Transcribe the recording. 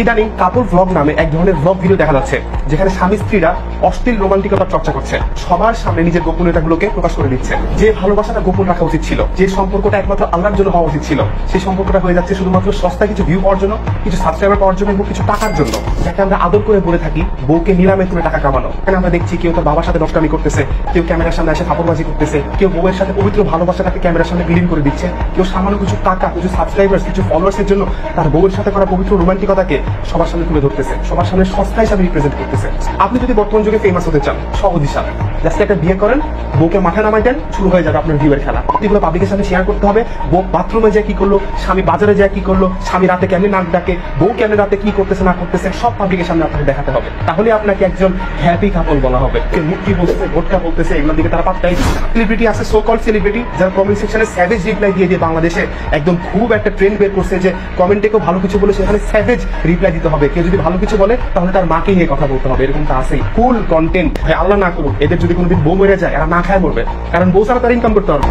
ইদানিং কাপল ভ্লগ নামে এক ধরনের ভ্লগ ভিডিও দেখা যাচ্ছে, যেখানে স্বামী স্ত্রীরা অশ্লীল রোমান্টিকতার চর্চা করছে, সবার সামনে নিজের গোপনীয়তাগুলোকে প্রকাশ করে দিচ্ছে। যে ভালোবাসাটা গোপন রাখা উচিত ছিল, যে সম্পর্কটা একমাত্র আল্লাহর জন্য হওয়া উচিত ছিল, সেই সম্পর্কটা হয়ে যাচ্ছে শুধুমাত্র সস্তা কিছু ভিউ পাওয়ার জন্য, কিছু সাবস্ক্রাইবার পাওয়ার জন্য এবং কিছু টাকার জন্য, যাকে আমরা আদর করে বলে থাকি বউকে নিলামে তুলে টাকা কামানো। এখানে আমরা দেখছি কেউ তার বাবার সাথে নষ্টামি করতেছে, কেউ ক্যামেরার সামনে এসে ফাপড়বাজি করতেছে, কেউ বউয়ের সাথে পবিত্র ভালোবাসাটাকে ক্যামেরার সামনে বিলীন করে দিচ্ছে, কেউ সামান্য কিছু টাকা, কিছু সাবস্ক্রাইবার, কিছু ফলোয়ার্স এর জন্য তার বউয়ের সাথে করা পবিত্র রোমান্টিকতাকে সবার সামনে তুলে ধরতেছে, সবার সামনে সস্তা হিসাবে রিপ্রেজেন্ট করতেছে। আপনি যদি বর্তমান যুগে ফেমাস হতে চান, সহজ হিসাব, জাস্ট একটা বিয়ে করেন, বউকে মাঠে নামাই দেন, শুরু হয়ে যাবে আপনার ভিউয়ের খেলা। এগুলো পাবলিকের সামনে শেয়ার করতে হবে। বউ বাথরুমে যায় কি করলো, স্বামী বাজারে যায় কি করলো, স্বামী রাতে কেমনি নাক ডাকে, বউ কেমনি রাতে কি করতেছে না করতেছে, সব পাবলিকের সামনে আপনাকে দেখাতে হবে। তাহলে আপনাকে একজন হ্যাপি কাপল বলা হবে। মুক্তি বলতেছে, ভোটকা বলতেছে, এগুলোর দিকে তারা পাত্তাই দিচ্ছে না। সেলিব্রিটি আছে, সো কল সেলিব্রিটি, যারা কমেন্ট সেকশনে স্যাভেজ রিপ্লাই দিয়ে দিয়ে বাংলাদেশে একদম খুব একটা ট্রেন্ড বের করছে যে কমেন্টে কেউ ভালো কিছু বলে সেখানে স্যাভেজ রিপ্লাই দিতে হবে। কেউ যদি ভালো কিছু বলে তাহলে তার মাকে নিয়ে কথা বলতে হবে। এরকমটা আছেই। ফুল কন্টেন্ট। আল্লাহ না করুক এদের যদি কোনোদিন বউ মরে যায়, এরা না খায় মরবে, কারণ বউ ছাড়া তার ইনকাম করতে পারবে।